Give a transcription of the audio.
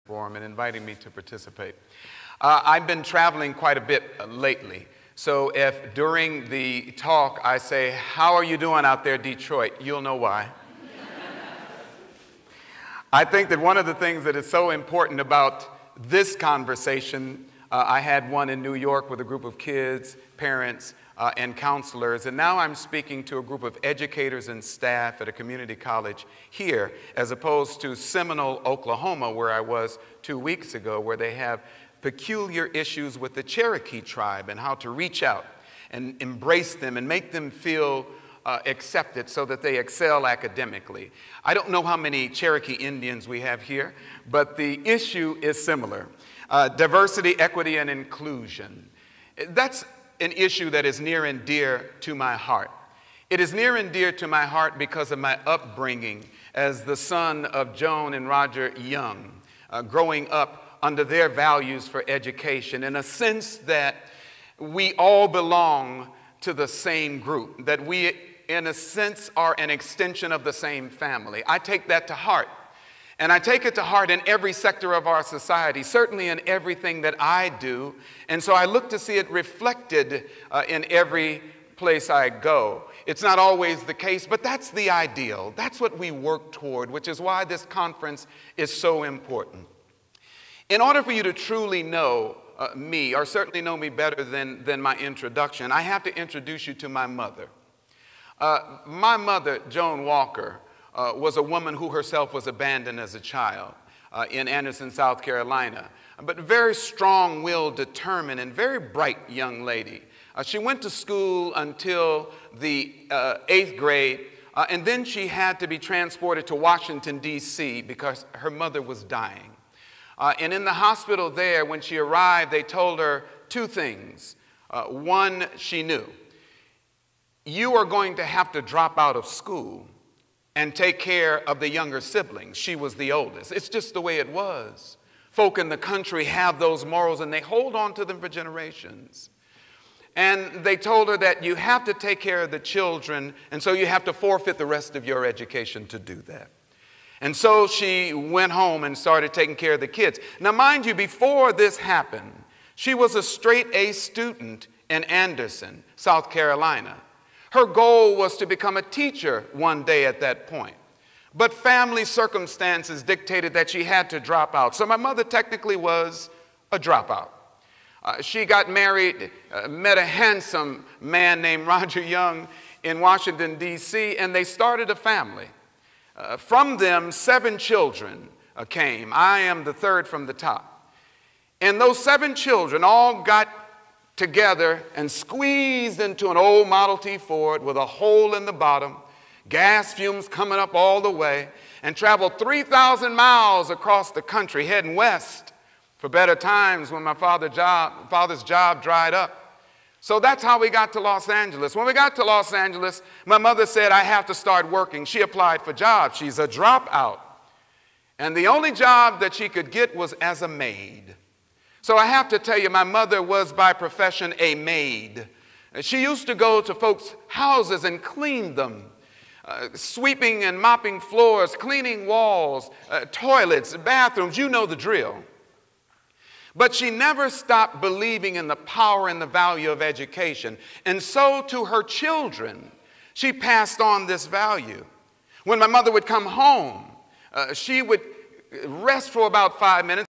forum and inviting me to participate. I've been traveling quite a bit lately. So if during the talk I say, "How are you doing out there, Detroit?" you'll know why. I think that one of the things that is so important about this conversation, I had one in New York with a group of kids, parents, and counselors, and now I'm speaking to a group of educators and staff at a community college here, as opposed to Seminole, Oklahoma, where I was 2 weeks ago, where they have peculiar issues with the Cherokee tribe and how to reach out and embrace them and make them feel accepted so that they excel academically. I don't know how many Cherokee Indians we have here, but the issue is similar. Diversity, equity, and inclusion. That's an issue that is near and dear to my heart. It is near and dear to my heart because of my upbringing as the son of Joan and Roger Young, growing up under their values for education, in a sense that we all belong to the same group, that we, in a sense, are an extension of the same family. I take that to heart. And I take it to heart in every sector of our society, certainly in everything that I do. And so I look to see it reflected in every place I go. It's not always the case, but that's the ideal. That's what we work toward, which is why this conference is so important. In order for you to truly know me, or certainly know me better than my introduction, I have to introduce you to my mother. My mother, Joan Walker, was a woman who herself was abandoned as a child in Anderson, South Carolina, but a very strong-willed, determined, and very bright young lady. She went to school until the 8th grade, and then she had to be transported to Washington, D.C. because her mother was dying. And in the hospital there, when she arrived, they told her two things. One, she knew. You are going to have to drop out of school and take care of the younger siblings. She was the oldest. It's just the way it was. Folk in the country have those morals, and they hold on to them for generations. And they told her that you have to take care of the children, and so you have to forfeit the rest of your education to do that. And so she went home and started taking care of the kids. Now, mind you, before this happened, she was a straight-A student in Anderson, South Carolina. Her goal was to become a teacher one day at that point. But family circumstances dictated that she had to drop out. So my mother technically was a dropout. She got married, met a handsome man named Roger Young in Washington, D.C., and they started a family. From them, 7 children came. I am the third from the top. And those 7 children all got together and squeezed into an old Model T Ford with a hole in the bottom, gas fumes coming up all the way, and traveled 3,000 miles across the country heading west for better times when my father's job dried up. So that's how we got to Los Angeles. When we got to Los Angeles, my mother said, I have to start working. She applied for jobs. She's a dropout. And the only job that she could get was as a maid. So I have to tell you, my mother was by profession a maid. She used to go to folks' houses and clean them, sweeping and mopping floors, cleaning walls, toilets, bathrooms, you know the drill. But she never stopped believing in the power and the value of education. And so to her children, she passed on this value. When my mother would come home, she would rest for about 5 minutes.